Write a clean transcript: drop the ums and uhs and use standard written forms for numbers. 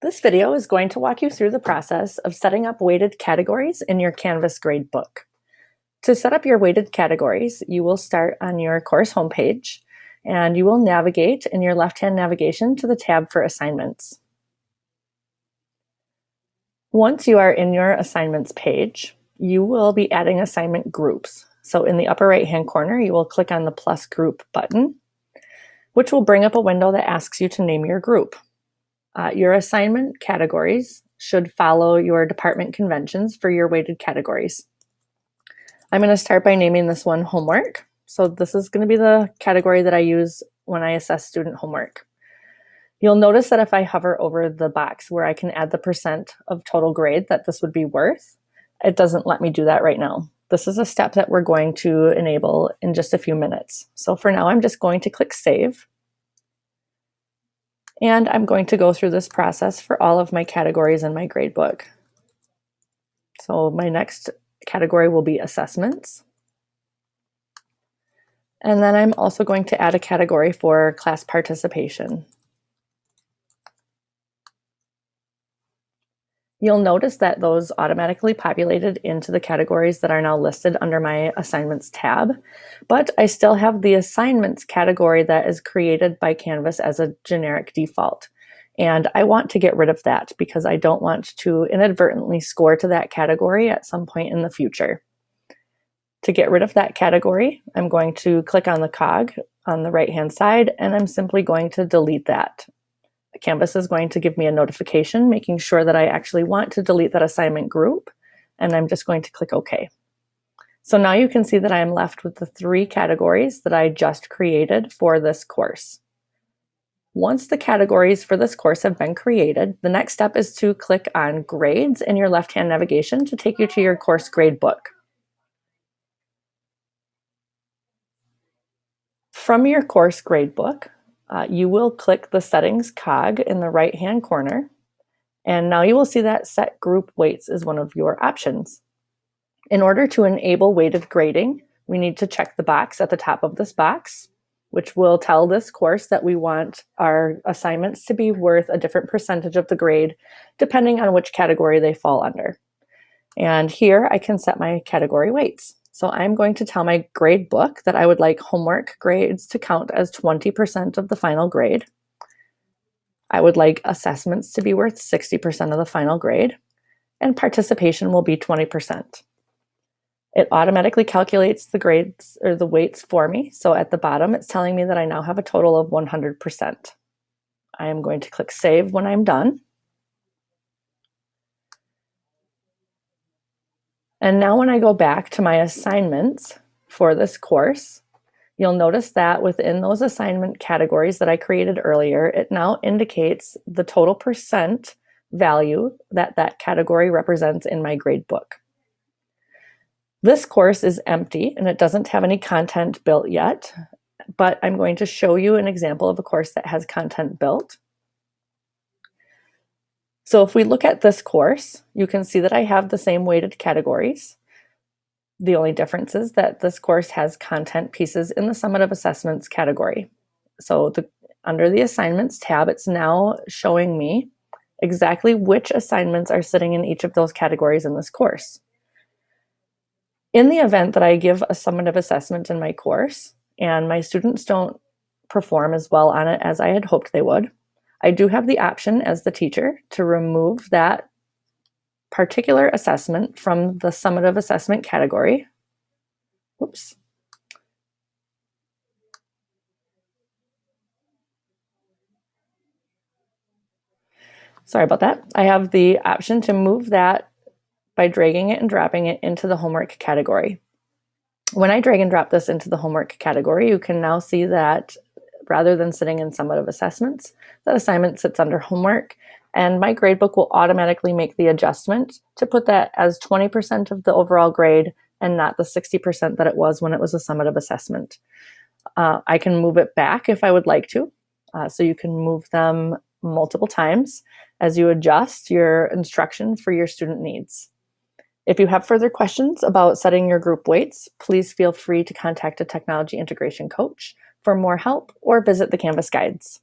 This video is going to walk you through the process of setting up weighted categories in your Canvas gradebook. To set up your weighted categories, you will start on your course homepage and you will navigate in your left-hand navigation to the tab for assignments. Once you are in your assignments page, you will be adding assignment groups. So in the upper right-hand corner, you will click on the plus group button, which will bring up a window that asks you to name your group. Your assignment categories should follow your department conventions for your weighted categories. I'm going to start by naming this one homework. So this is going to be the category that I use when I assess student homework. You'll notice that if I hover over the box where I can add the percent of total grade that this would be worth, it doesn't let me do that right now. This is a step that we're going to enable in just a few minutes. So for now, I'm just going to click Save. And I'm going to go through this process for all of my categories in my gradebook. So my next category will be assessments. And then I'm also going to add a category for class participation. You'll notice that those automatically populated into the categories that are now listed under my Assignments tab, but I still have the Assignments category that is created by Canvas as a generic default. And I want to get rid of that because I don't want to inadvertently score to that category at some point in the future. To get rid of that category, I'm going to click on the cog on the right-hand side, and I'm simply going to delete that. Canvas is going to give me a notification making sure that I actually want to delete that assignment group, and I'm just going to click OK. So now you can see that I am left with the 3 categories that I just created for this course. Once the categories for this course have been created, the next step is to click on Grades in your left-hand navigation to take you to your course gradebook. From your course gradebook, you will click the Settings cog in the right-hand corner, and now you will see that Set Group Weights is one of your options. In order to enable weighted grading, we need to check the box at the top of this box, which will tell this course that we want our assignments to be worth a different percentage of the grade, depending on which category they fall under. And here I can set my category weights. So I'm going to tell my grade book that I would like homework grades to count as 20% of the final grade. I would like assessments to be worth 60% of the final grade, and participation will be 20%. It automatically calculates the grades or the weights for me. So at the bottom, it's telling me that I now have a total of 100%. I am going to click Save when I'm done. And now when I go back to my assignments for this course, you'll notice that within those assignment categories that I created earlier, it now indicates the total percent value that that category represents in my gradebook. This course is empty and it doesn't have any content built yet, but I'm going to show you an example of a course that has content built. So if we look at this course, you can see that I have the same weighted categories. The only difference is that this course has content pieces in the summative assessments category. So under the assignments tab, it's now showing me exactly which assignments are sitting in each of those categories in this course. In the event that I give a summative assessment in my course and my students don't perform as well on it as I had hoped they would, I do have the option as the teacher to remove that particular assessment from the summative assessment category. Oops. Sorry about that. I have the option to move that by dragging it and dropping it into the homework category. When I drag and drop this into the homework category, you can now see that rather than sitting in summative assessments, that assignment sits under homework, and my gradebook will automatically make the adjustment to put that as 20% of the overall grade and not the 60% that it was when it was a summative assessment. I can move it back if I would like to, so you can move them multiple times as you adjust your instruction for your student needs. If you have further questions about setting your group weights, please feel free to contact a technology integration coach for more help or visit the Canvas guides.